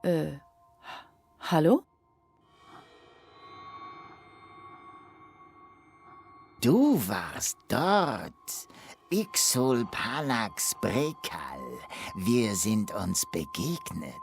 Äh, hallo? Du warst dort. Ixul Palax Brekal. Wir sind uns begegnet.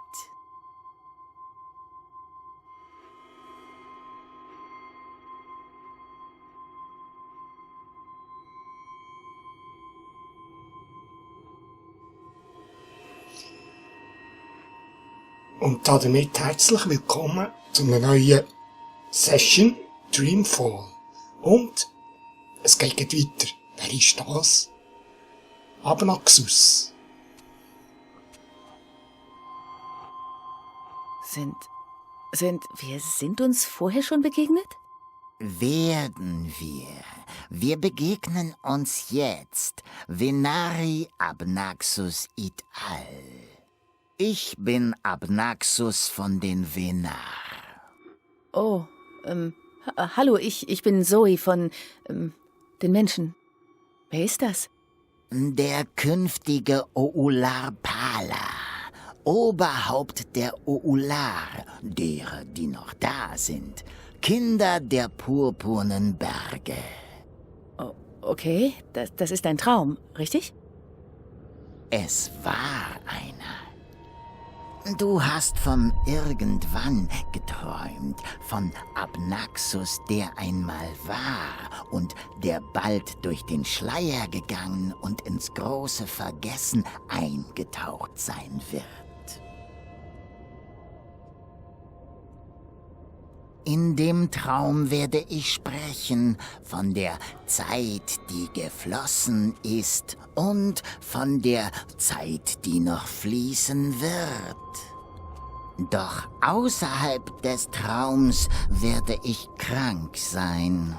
Und damit herzlich willkommen zu einer neuen Session Dreamfall. Und es geht weiter. Wer ist das? Abnaxus. Wir sind uns vorher schon begegnet? Werden wir. Wir begegnen uns jetzt. Venari Abnaxus it al. Ich bin Abnaxus von den Venar. Oh, hallo, ich bin Zoe von, den Menschen. Wer ist das? Der künftige Oular Pala. Oberhaupt der Oular, derer, die noch da sind. Kinder der purpurnen Berge. Oh, okay, das ist ein Traum, richtig? Es war einer. Du hast von irgendwann geträumt, von Abnaxus, der einmal war und der bald durch den Schleier gegangen und ins große Vergessen eingetaucht sein wird. In dem Traum werde ich sprechen von der Zeit, die geflossen ist und von der Zeit, die noch fließen wird. Doch außerhalb des Traums werde ich krank sein.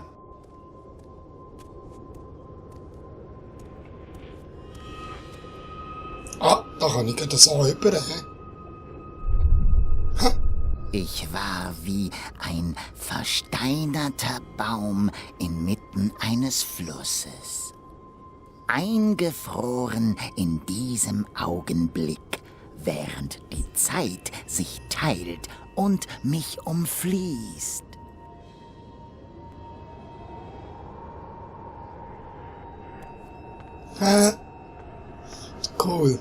Ah, da kann ich das auch über. Ich war wie ein versteinerter Baum inmitten eines Flusses. Eingefroren in diesem Augenblick, während die Zeit sich teilt und mich umfließt. Cool.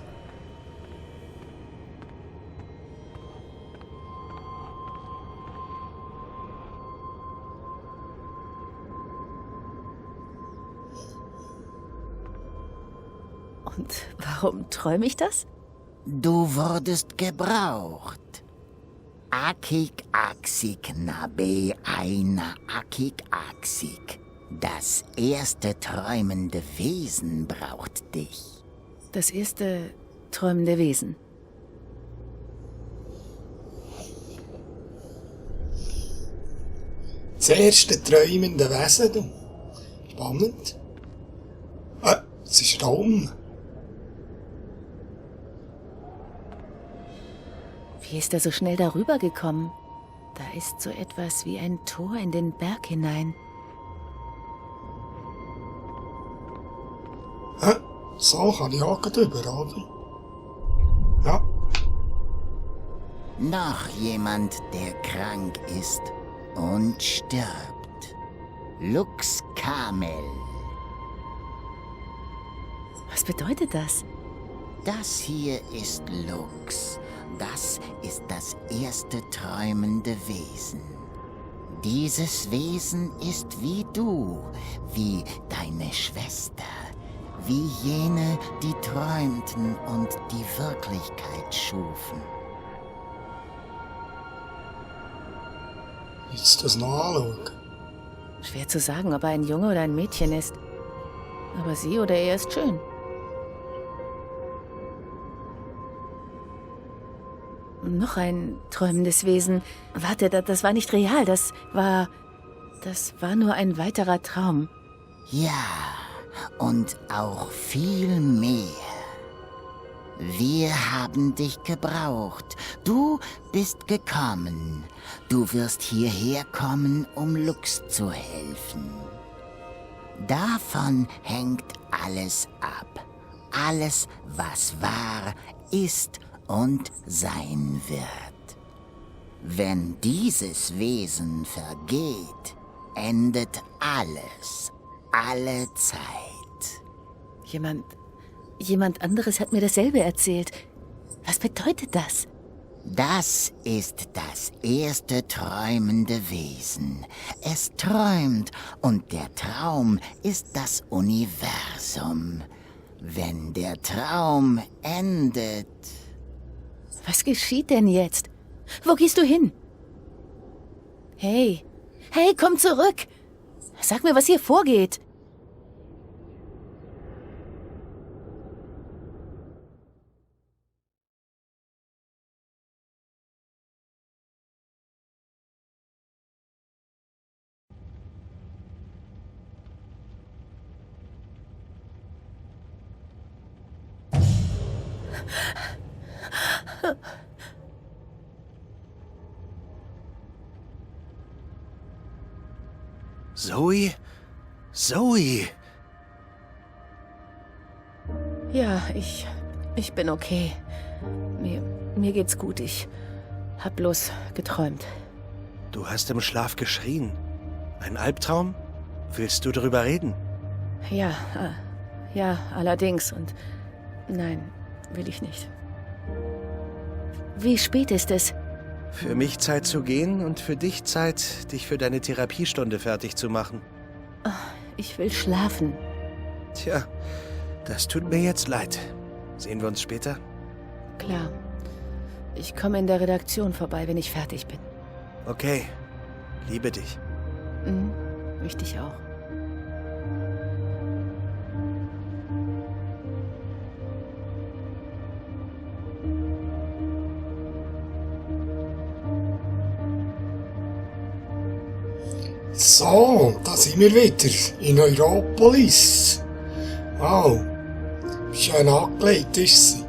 Und warum träume ich das? Du wurdest gebraucht. Akik Aksik Nabe Aina Akik Aksik. Das erste träumende Wesen braucht dich. Das erste träumende Wesen. Das erste träumende Wesen, du. Spannend. Es ist Raum. Wie ist er so schnell darüber gekommen? Da ist so etwas wie ein Tor in den Berg hinein. So kann ich auch drüber, oder? Ja. Noch jemand, der krank ist und stirbt. Lux Kamel. Was bedeutet das? Das hier ist Lux. Das ist das erste träumende Wesen. Dieses Wesen ist wie du, wie deine Schwester, wie jene, die träumten und die Wirklichkeit schufen. Willst du das noch anschauen? Schwer zu sagen, ob er ein Junge oder ein Mädchen ist. Aber sie oder er ist schön. Noch ein träumendes Wesen. Warte, das war nicht real. Das war nur ein weiterer Traum. Ja, und auch viel mehr. Wir haben dich gebraucht. Du bist gekommen. Du wirst hierher kommen, um Lux zu helfen. Davon hängt alles ab. Alles, was war, ist und sein wird. Wenn dieses Wesen vergeht, endet alles, alle Zeit. Jemand anderes hat mir dasselbe erzählt. Was bedeutet das? Das ist das erste träumende Wesen. Es träumt und der Traum ist das Universum. Wenn der Traum endet... Was geschieht denn jetzt? Wo gehst du hin? Hey, komm zurück! Sag mir, was hier vorgeht. Zoe? Zoe! Ja, ich bin okay. Mir geht's gut. Ich hab bloß geträumt. Du hast im Schlaf geschrien. Ein Albtraum? Willst du darüber reden? Ja, allerdings. Und nein, will ich nicht. Wie spät ist es? Für mich Zeit zu gehen und für dich Zeit, dich für deine Therapiestunde fertig zu machen. Ich will schlafen. Tja, das tut mir jetzt leid. Sehen wir uns später? Klar. Ich komme in der Redaktion vorbei, wenn ich fertig bin. Okay, liebe dich. Ich dich auch. So, da sind wir wieder in Europolis. Wow, schön angelegt ist sie.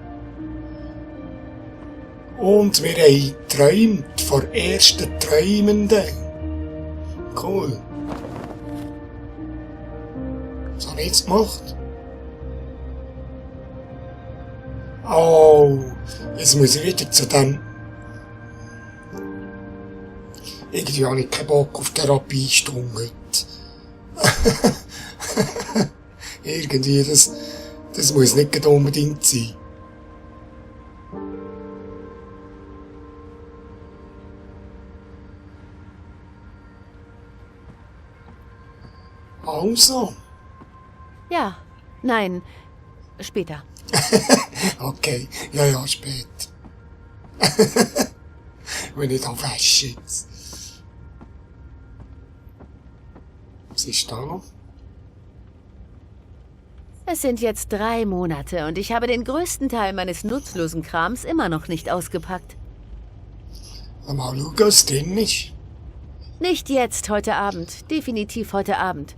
Und wir haben geträumt von ersten Träumenden. Cool. Was habe ich jetzt gemacht? Oh, jetzt muss ich wieder zu dem... Irgendwie habe ich keinen Bock auf Therapiestunde heute. Irgendwie, das muss nicht unbedingt sein. Also. Ja, nein, später. Okay, ja, spät. Wenn ich da wäsche jetzt. Was ist da noch? Es sind jetzt 3 Monate und ich habe den größten Teil meines nutzlosen Krams immer noch nicht ausgepackt. Mal schauen, was drin ist. Nicht jetzt, heute Abend. Definitiv heute Abend.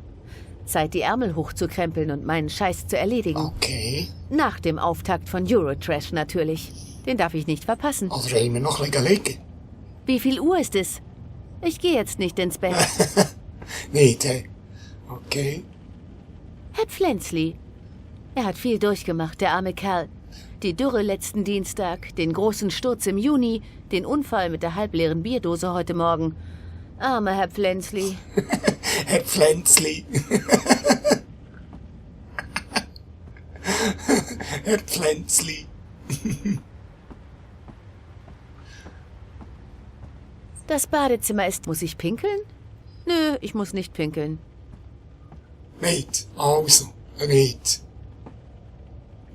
Zeit, die Ärmel hochzukrempeln und meinen Scheiß zu erledigen. Okay. Nach dem Auftakt von Eurotrash natürlich. Den darf ich nicht verpassen. Oder wollen wir noch liegen? Wie viel Uhr ist es? Ich gehe jetzt nicht ins Bett. Nicht, okay. Herr Pflänzli. Er hat viel durchgemacht, der arme Kerl. Die Dürre letzten Dienstag, den großen Sturz im Juni, den Unfall mit der halbleeren Bierdose heute Morgen. Armer Herr Pflänzli. Herr Pflänzli. Herr Pflänzli. Das Badezimmer ist... Muss ich pinkeln? Nö, ich muss nicht pinkeln. Nicht, also, nicht.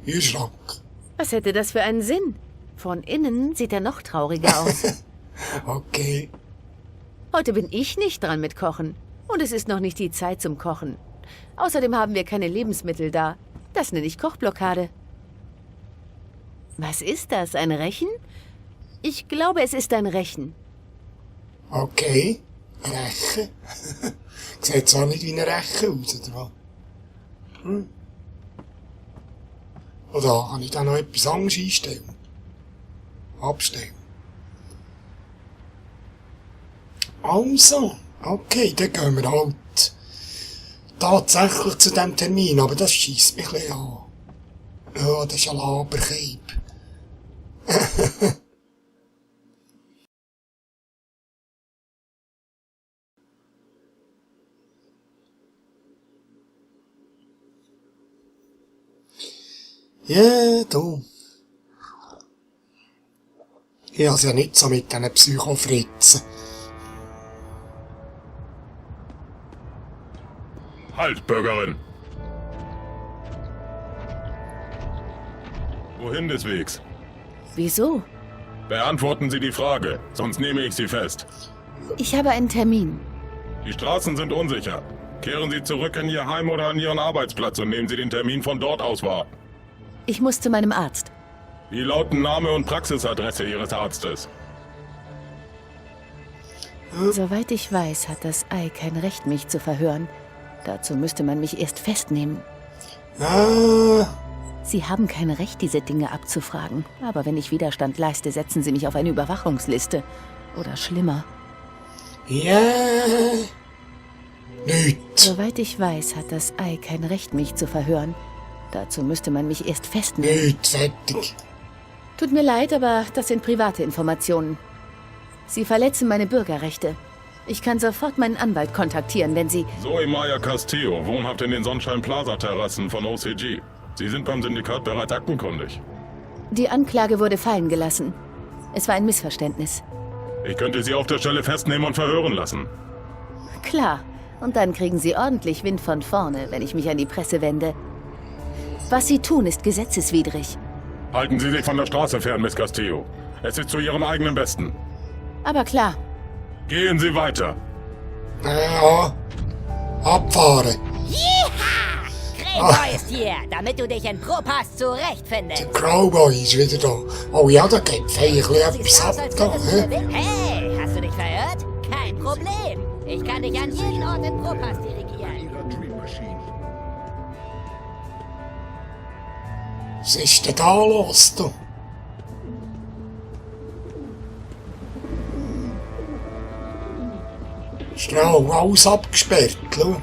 Kühlschrank. Was hätte das für einen Sinn? Von innen sieht er noch trauriger aus. Okay. Heute bin ich nicht dran mit Kochen. Und es ist noch nicht die Zeit zum Kochen. Außerdem haben wir keine Lebensmittel da. Das nenne ich Kochblockade. Was ist das, ein Rechen? Ich glaube, es ist ein Rechen. Okay. Rechen. Sieht zwar nicht wie ein Rechen aus, oder was? Oder kann ich da noch etwas anderes einstellen? Abstellen. Also, okay, dann gehen wir halt tatsächlich zu dem Termin, aber das scheisst mich ein bisschen an. Ja, das ist ein Laberkeib. Ja, du. Ich hab's ja nicht so mit diesen Psychofritzen. Halt, Bürgerin! Wohin des Wegs? Wieso? Beantworten Sie die Frage, sonst nehme ich Sie fest. Ich habe einen Termin. Die Straßen sind unsicher. Kehren Sie zurück in Ihr Heim oder an Ihren Arbeitsplatz und nehmen Sie den Termin von dort aus wahr. Ich muss zu meinem Arzt. Wie lauten Name und Praxisadresse Ihres Arztes? Soweit ich weiß, hat das Ei kein Recht, mich zu verhören. Dazu müsste man mich erst festnehmen. Ah, Sie haben kein Recht, diese Dinge abzufragen. Aber wenn ich Widerstand leiste, setzen Sie mich auf eine Überwachungsliste. Oder schlimmer. ja. Nicht. Soweit ich weiß, hat das Ei kein Recht, mich zu verhören. Dazu müsste man mich erst festnehmen. Nicht fertig. Tut mir leid, aber das sind private Informationen. Sie verletzen meine Bürgerrechte. Ich kann sofort meinen Anwalt kontaktieren, wenn Sie... Zoe Maya Castillo, wohnhaft in den Sonnenschein Plaza Terrassen von OCG. Sie sind beim Syndikat bereits aktenkundig. Die Anklage wurde fallen gelassen. Es war ein Missverständnis. Ich könnte Sie auf der Stelle festnehmen und verhören lassen. Klar. Und dann kriegen Sie ordentlich Wind von vorne, wenn ich mich an die Presse wende. Was Sie tun, ist gesetzeswidrig. Halten Sie sich von der Straße fern, Miss Castillo. Es ist zu Ihrem eigenen Besten. Aber klar, Gehen Sie weiter. Ja. Abfahren. Greyboy ist hier, damit du dich in Propass zurechtfindest. Der Cowboy ist wieder da. Oh ja, da geht feierlich etwas ab als da. würdest du Hä? gewinnen. Hey, hast du dich verirrt? Kein Problem. Ich kann dich an jeden Ort in Propass dirigieren. Was ist denn da los, du? Strau, alles abgesperrt, schau.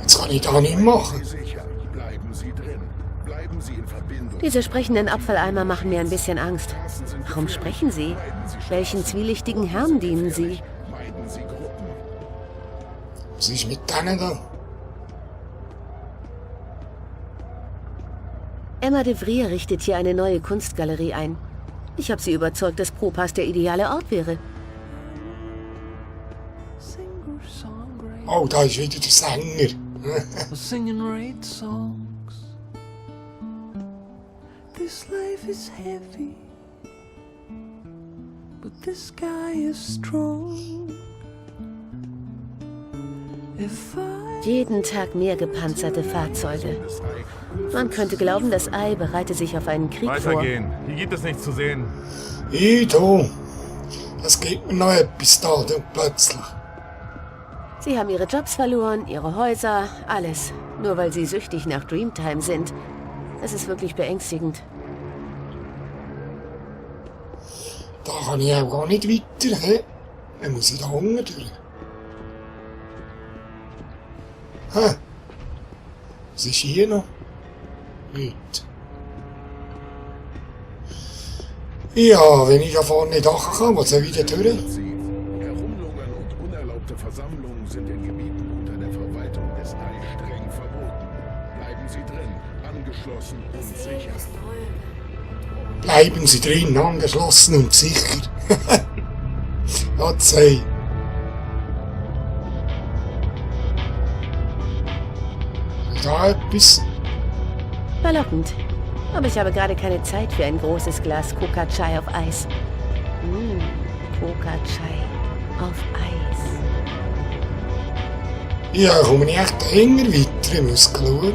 Jetzt kann ich da nicht machen. Sicher, bleiben Sie drin. Bleiben Sie in Verbindung. diese sprechenden Abfalleimer machen mir ein bisschen Angst. Warum sprechen Sie? Welchen zwielichtigen Herrn dienen Sie? Meiden Sie Gruppen. Was ist mit denen da? Emma de Vries richtet hier eine neue Kunstgalerie ein. Ich habe sie überzeugt, dass Propass der ideale Ort wäre. Oh, da ist wieder der Sänger. Singing raid songs. This life is heavy, but this guy is strong. If I Jeden Tag mehr gepanzerte Fahrzeuge. Man könnte glauben, das Ei bereite sich auf einen Krieg vor. Weitergehen. Hier gibt es nichts zu sehen. Ich du. Es gibt mir noch etwas da, du, plötzlich. Sie haben ihre Jobs verloren, ihre Häuser, alles. Nur weil sie süchtig nach Dreamtime sind. Es ist wirklich beängstigend. Da kann ich auch gar nicht weiter, hä? Dann muss ich da unten durch. Hä? Was ist hier noch? Nichts. Ja, wenn ich da vorne nicht kann, was soll ich da durch? Herumlungern und unerlaubte Versammlungen sind in Gebieten unter der Verwaltung des Ei streng verboten. Bleiben Sie drin, angeschlossen und sicher. Bleiben Sie drin, angeschlossen und sicher. Gott sei. Da etwas? Verlockend. Aber ich habe gerade keine Zeit für ein großes Glas Coca-Chai auf Eis. Coca-Chai auf Eis. Ja, komme ich echt länger weiter, ich muss schauen.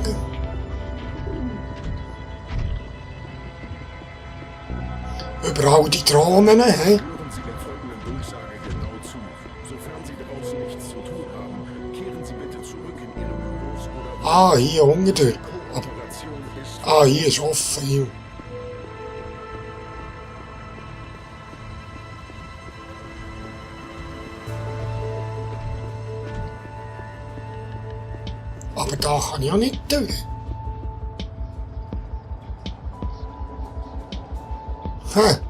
Überall die Drohnen, hä? Hören Sie der folgenden Durchsage genau zu. Sofern Sie draußen nichts zu tun haben, kehren Sie bitte zurück in Ihre Büros oder Ah, hier unten durch. Aber, Operation ist ah, hier ist offen, hier. Aber da kann ich ja nicht durch. Hä?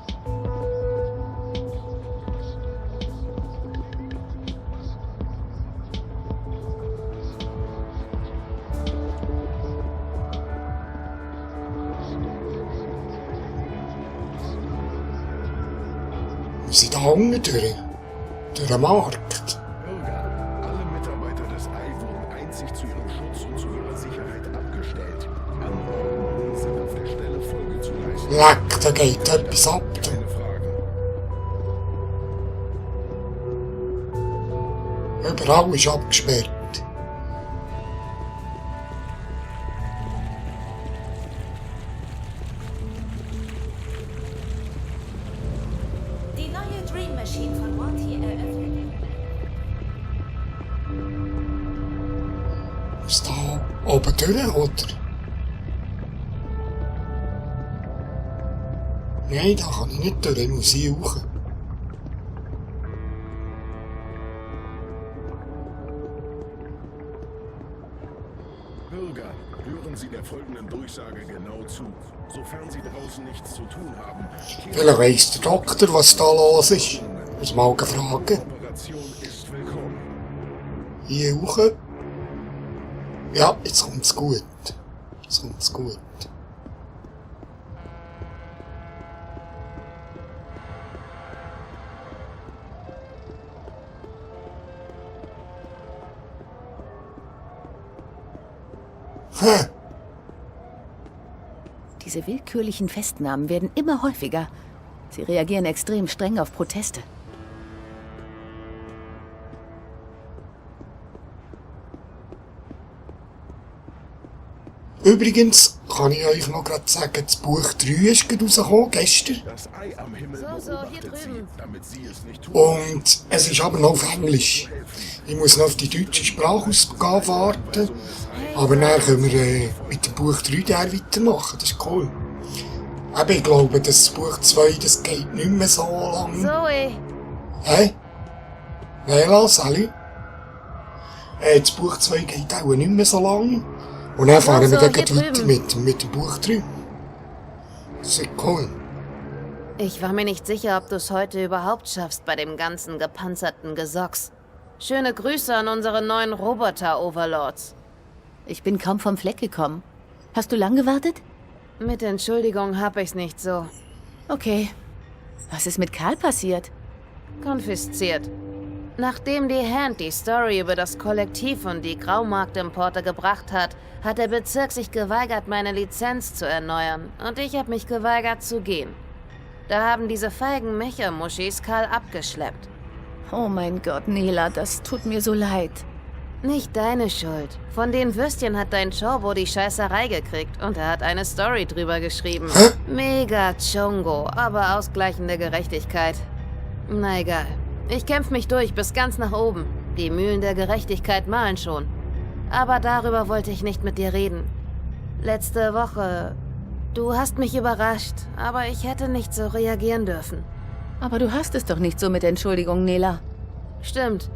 Wir sind da unten durch den Markt. Bürger, alle Mitarbeiter des Ei wurden einzig zu ihrem Schutz und zu ihrer Sicherheit abgestellt. Anordnungen sind auf der Stelle Folge zu leisten. Leck, da geht etwas ab. Keine Fragen. Überall ist abgesperrt. Die neue Dream Machine von Monty eröffnet. Ist da oben durch, oder? Nein, da kann ich nicht durch, ich muss hier hoch. Bürger, hören Sie der folgenden Durchsage genau zu. Sofern Sie draußen nichts zu tun haben, Vielleicht weiss der Doktor, was da los ist. Muss mal fragen. die Operation ist willkommen. Hier hoch. Ja, jetzt kommt's gut. Jetzt kommt's gut. Hä? Diese willkürlichen Festnahmen werden immer häufiger. Sie reagieren extrem streng auf Proteste. Übrigens kann ich euch noch gerade sagen, das Buch 3 ist gerade rausgekommen, gestern. Das Ei am Himmel So, hier beobachtet Sie, drüben. damit Sie es nicht tun. Und es ist aber noch auf Englisch. Ich muss noch auf die deutsche Sprachausgabe warten. Aber dann können wir mit dem Buch 3 der weitermachen. Das ist cool. Aber ich glaube, das Buch 2, das geht nicht mehr so lang. Zoe, Hä? Leila, Sally? Das Buch 2 geht auch nicht mehr so lang. Und dann fahren wir dann hier gleich weiter drüben. mit dem Buch 3. Das ist cool. ich war mir nicht sicher, ob du es heute überhaupt schaffst bei dem ganzen gepanzerten Gesocks. Schöne Grüße an unsere neuen Roboter-Overlords. Ich bin kaum vom Fleck gekommen. Hast du lang gewartet? Mit Entschuldigung hab ich's nicht so. Okay. Was ist mit Karl passiert? Konfisziert. Nachdem die Hand die Story über das Kollektiv und die Graumarktimporte gebracht hat, hat der Bezirk sich geweigert, meine Lizenz zu erneuern. Und ich habe mich geweigert zu gehen. Da haben diese feigen Mechermuschis Karl abgeschleppt. Oh mein Gott, Nela, das tut mir so leid. Nicht deine Schuld. Von den Würstchen hat dein Chorbo die Scheißerei gekriegt und er hat eine Story drüber geschrieben. Mega Chongo, aber ausgleichende Gerechtigkeit. Na egal. Ich kämpf mich durch bis ganz nach oben. Die Mühlen der Gerechtigkeit mahlen schon. Aber darüber wollte ich nicht mit dir reden. Letzte Woche... Du hast mich überrascht, aber ich hätte nicht so reagieren dürfen. Aber du hast es doch nicht so mit Entschuldigung, Nela. Stimmt.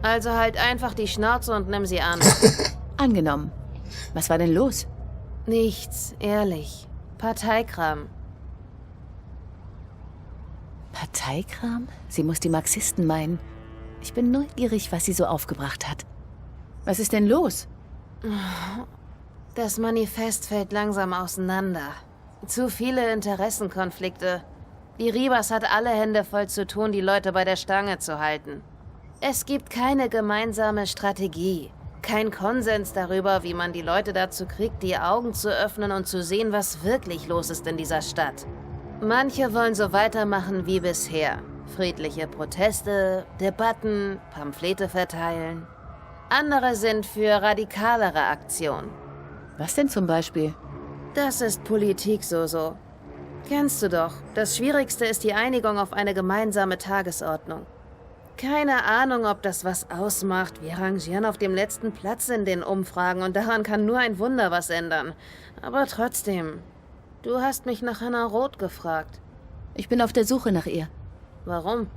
Also halt einfach die Schnauze und nimm sie an. Angenommen. Was war denn los? Nichts, ehrlich. Parteikram. Parteikram? Sie muss die Marxisten meinen. Ich bin neugierig, was sie so aufgebracht hat. Was ist denn los? Das Manifest fällt langsam auseinander. Zu viele Interessenkonflikte. Die Ribas hat alle Hände voll zu tun, die Leute bei der Stange zu halten. Es gibt keine gemeinsame Strategie. Kein Konsens darüber, wie man die Leute dazu kriegt, die Augen zu öffnen und zu sehen, was wirklich los ist in dieser Stadt. Manche wollen so weitermachen wie bisher. Friedliche Proteste, Debatten, Pamphlete verteilen. Andere sind für radikalere Aktionen. Was denn zum Beispiel? Das ist Politik so. Kennst du doch. Das Schwierigste ist die Einigung auf eine gemeinsame Tagesordnung. Keine Ahnung, ob das was ausmacht. Wir rangieren auf dem letzten Platz in den Umfragen und daran kann nur ein Wunder was ändern. Aber trotzdem, du hast mich nach Hannah Roth gefragt. Ich bin auf der Suche nach ihr. Warum?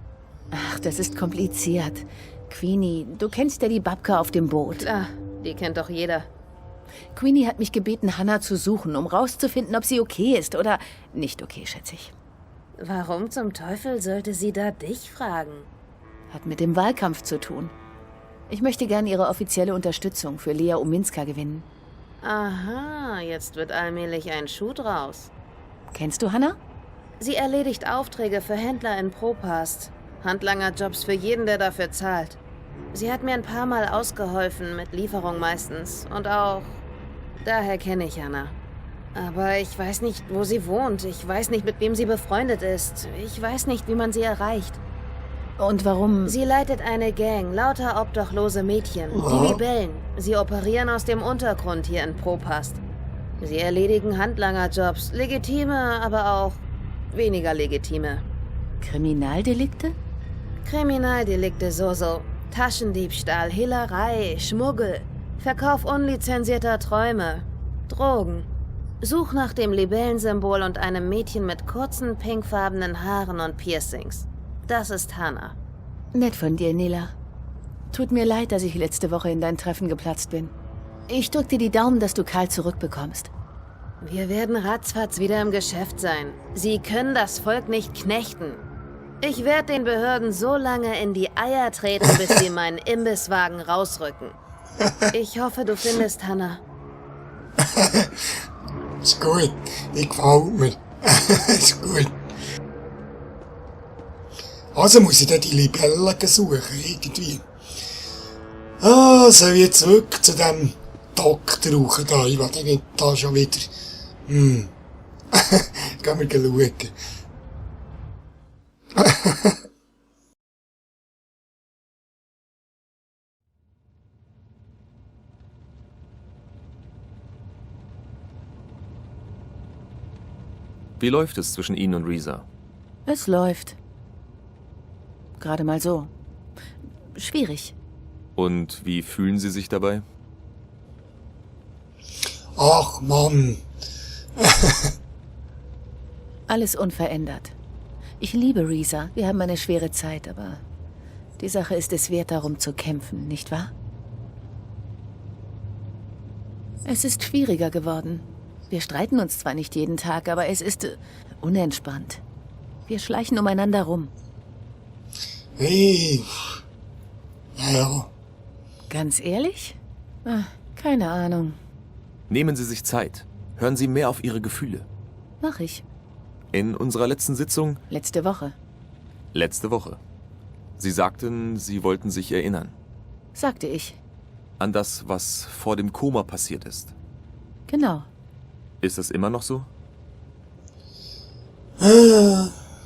Ach, das ist kompliziert. Queenie, du kennst ja die Babka auf dem Boot. Klar, die kennt doch jeder. Queenie hat mich gebeten, Hannah zu suchen, um rauszufinden, ob sie okay ist oder nicht okay, schätze ich. Warum zum Teufel sollte sie da dich fragen? Hat mit dem Wahlkampf zu tun. Ich möchte gern Ihre offizielle Unterstützung für Lea Uminska gewinnen. Aha, jetzt wird allmählich ein Schuh draus. Kennst du Hannah? Sie erledigt Aufträge für Händler in Propast. Handlangerjobs für jeden, der dafür zahlt. Sie hat mir ein paar Mal ausgeholfen, mit Lieferung meistens. Und auch... Daher kenne ich Hannah. Aber ich weiß nicht, wo sie wohnt. Ich weiß nicht, mit wem sie befreundet ist. Ich weiß nicht, wie man sie erreicht. Und warum? Sie leitet eine Gang, lauter obdachlose Mädchen. Die Libellen. Sie operieren aus dem Untergrund hier in Propast. Sie erledigen Handlangerjobs. Legitime, aber auch weniger legitime. Kriminaldelikte? Kriminaldelikte so. Taschendiebstahl, Hehlerei, Schmuggel, Verkauf unlizenzierter Träume, Drogen. Such nach dem Libellensymbol und einem Mädchen mit kurzen, pinkfarbenen Haaren und Piercings. Das ist Hannah. Nett von dir, Nela. Tut mir leid, dass ich letzte Woche in dein Treffen geplatzt bin. Ich drück dir die Daumen, dass du Karl zurückbekommst. Wir werden ratzfatz wieder im Geschäft sein. Sie können das Volk nicht knechten. Ich werde den Behörden so lange in die Eier treten, bis sie meinen Imbisswagen rausrücken. Ich hoffe, du findest Hannah. Ist gut. Die gefällt mir. Ist gut. Also muss ich dann die Libellen suchen, irgendwie. Soll ich jetzt zurück zu dem Doktor rauchen da? Ich will den nicht da schon wieder... Gehen wir schauen. Wie läuft es zwischen Ihnen und Reza? Es läuft. Gerade mal so. Schwierig. Und wie fühlen Sie sich dabei? Ach, Mann. Alles unverändert. Ich liebe Reza. Wir haben eine schwere Zeit, aber die Sache ist es wert, darum zu kämpfen, nicht wahr? Es ist schwieriger geworden. Wir streiten uns zwar nicht jeden Tag, aber es ist unentspannt. Wir schleichen umeinander rum. Hey. Ja. Ganz ehrlich? Keine Ahnung. Nehmen Sie sich Zeit. Hören Sie mehr auf Ihre Gefühle. Mach ich. In unserer letzten Sitzung... Letzte Woche. Letzte Woche. Sie sagten, Sie wollten sich erinnern. Sagte ich. An das, was vor dem Koma passiert ist. Genau. Ist das immer noch so?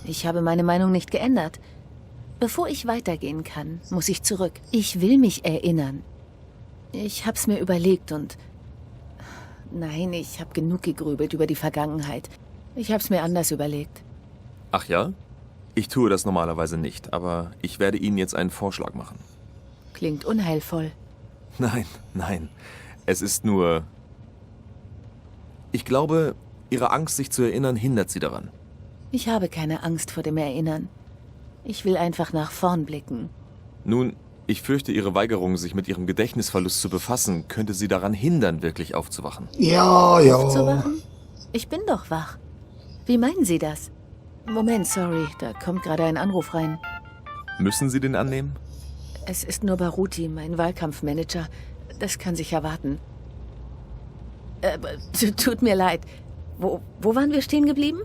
Ich habe meine Meinung nicht geändert. Bevor ich weitergehen kann, muss ich zurück. Ich will mich erinnern. Ich hab's mir überlegt und... Nein, ich habe genug gegrübelt über die Vergangenheit. Ich hab's mir anders überlegt. Ach ja? Ich tue das normalerweise nicht, aber ich werde Ihnen jetzt einen Vorschlag machen. Klingt unheilvoll. Nein. Es ist nur... Ich glaube, Ihre Angst, sich zu erinnern, hindert Sie daran. Ich habe keine Angst vor dem Erinnern. Ich will einfach nach vorn blicken. Nun, ich fürchte, Ihre Weigerung, sich mit Ihrem Gedächtnisverlust zu befassen, könnte Sie daran hindern, wirklich aufzuwachen. Ja. Aufzuwachen? Ich bin doch wach. Wie meinen Sie das? Moment, sorry, da kommt gerade ein Anruf rein. Müssen Sie den annehmen? Es ist nur Baruti, mein Wahlkampfmanager. Das kann sich erwarten. Tut mir leid. Wo waren wir stehen geblieben?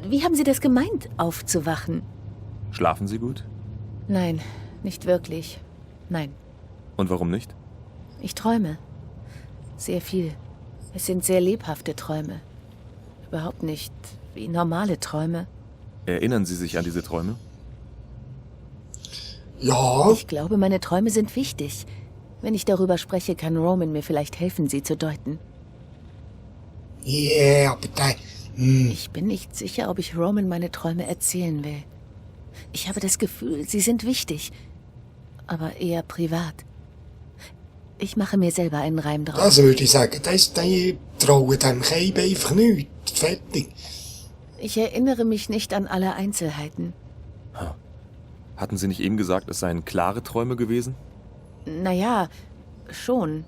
Wie haben Sie das gemeint, aufzuwachen? Schlafen Sie gut? Nein, nicht wirklich. Nein. Und warum nicht? Ich träume. Sehr viel. Es sind sehr lebhafte Träume. Überhaupt nicht wie normale Träume. Erinnern Sie sich an diese Träume? Ja. Ich glaube, meine Träume sind wichtig. Wenn ich darüber spreche, kann Roman mir vielleicht helfen, sie zu deuten. Yeah, aber Ich bin nicht sicher, ob ich Roman meine Träume erzählen will. Ich habe das Gefühl, sie sind wichtig, aber eher privat. Ich mache mir selber einen Reim drauf. Also würde ich sagen, die trauen dem Keib einfach nichts. Fertig. Ich erinnere mich nicht an alle Einzelheiten. Hatten Sie nicht eben gesagt, es seien klare Träume gewesen? Naja, schon.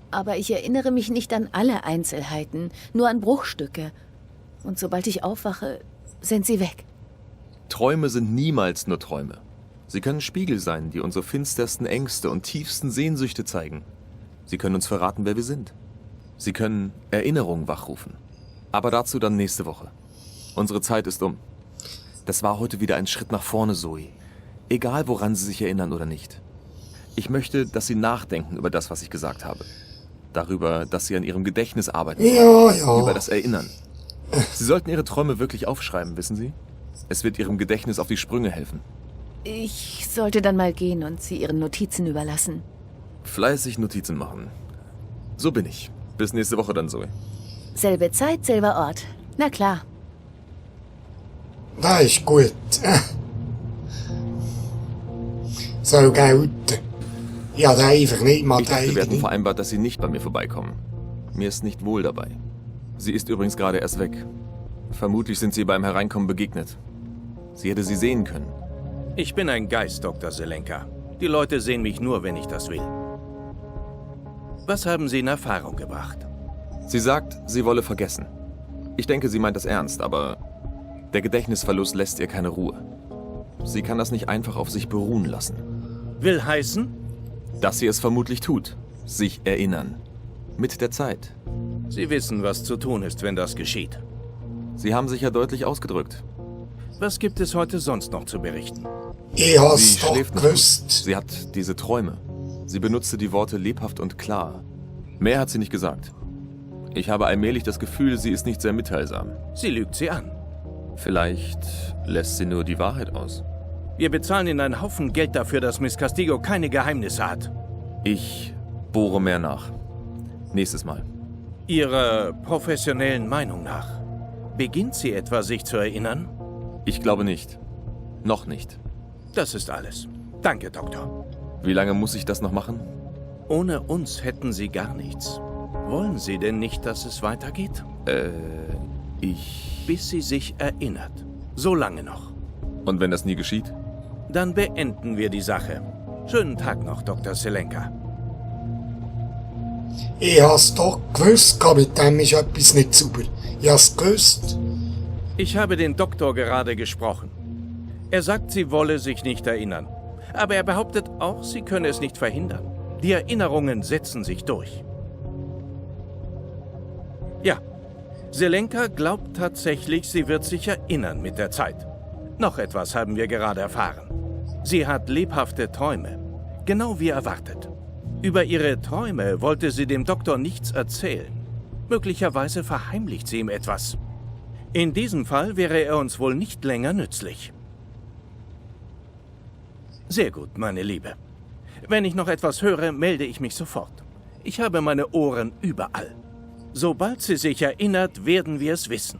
Aber ich erinnere mich nicht an alle Einzelheiten, nur an Bruchstücke. Und sobald ich aufwache, sind sie weg. Träume sind niemals nur Träume. Sie können Spiegel sein, die unsere finstersten Ängste und tiefsten Sehnsüchte zeigen. Sie können uns verraten, wer wir sind. Sie können Erinnerungen wachrufen. Aber dazu dann nächste Woche. Unsere Zeit ist um. Das war heute wieder ein Schritt nach vorne, Zoe. Egal, woran Sie sich erinnern oder nicht. Ich möchte, dass Sie nachdenken über das, was ich gesagt habe. Darüber, dass Sie an Ihrem Gedächtnis arbeiten. Ja. Über das Erinnern. Sie sollten Ihre Träume wirklich aufschreiben, wissen Sie? Es wird Ihrem Gedächtnis auf die Sprünge helfen. Ich sollte dann mal gehen und Sie Ihren Notizen überlassen. Fleißig Notizen machen. So bin ich. Bis nächste Woche dann, Zoe. Selbe Zeit, selber Ort. Na klar. Das ist gut. So gelten. Ja, das einfach nicht mal Ich dachte, wir hatten vereinbart, dass Sie nicht bei mir vorbeikommen. Mir ist nicht wohl dabei. Sie ist übrigens gerade erst weg. Vermutlich sind Sie beim Hereinkommen begegnet. Sie hätte Sie sehen können. Ich bin ein Geist, Dr. Selenka. Die Leute sehen mich nur, wenn ich das will. Was haben Sie in Erfahrung gebracht? Sie sagt, sie wolle vergessen. Ich denke, sie meint das ernst, aber der Gedächtnisverlust lässt ihr keine Ruhe. Sie kann das nicht einfach auf sich beruhen lassen. Will heißen? Dass sie es vermutlich tut. Sich erinnern. Mit der Zeit. Sie wissen, was zu tun ist, wenn das geschieht. Sie haben sich ja deutlich ausgedrückt. Was gibt es heute sonst noch zu berichten? Ich hab's Sie doch schläft nicht gewusst. gut. Sie hat diese Träume. Sie benutzte die Worte lebhaft und klar. Mehr hat sie nicht gesagt. Ich habe allmählich das Gefühl, sie ist nicht sehr mitteilsam. Sie lügt Sie an. Vielleicht lässt sie nur die Wahrheit aus. Wir bezahlen Ihnen einen Haufen Geld dafür, dass Miss Castillo keine Geheimnisse hat. Ich bohre mehr nach. Nächstes Mal. Ihrer professionellen Meinung nach. Beginnt sie etwa, sich zu erinnern? Ich glaube nicht. Noch nicht. Das ist alles. Danke, Doktor. Wie lange muss ich das noch machen? Ohne uns hätten Sie gar nichts. Wollen Sie denn nicht, dass es weitergeht? Bis sie sich erinnert. So lange noch. Und wenn das nie geschieht? Dann beenden wir die Sache. Schönen Tag noch, Dr. Selenka. Ich hab's doch gewusst, mit dem ist etwas nicht sauber. Ich hab's gewusst. Ich habe den Doktor gerade gesprochen. Er sagt, sie wolle sich nicht erinnern. Aber er behauptet auch, sie könne es nicht verhindern. Die Erinnerungen setzen sich durch. Ja, Selenka glaubt tatsächlich, sie wird sich erinnern mit der Zeit. Noch etwas haben wir gerade erfahren. Sie hat lebhafte Träume, genau wie erwartet. Über ihre Träume wollte sie dem Doktor nichts erzählen. Möglicherweise verheimlicht sie ihm etwas. In diesem Fall wäre er uns wohl nicht länger nützlich. Sehr gut, meine Liebe. Wenn ich noch etwas höre, melde ich mich sofort. Ich habe meine Ohren überall. Sobald sie sich erinnert, werden wir es wissen.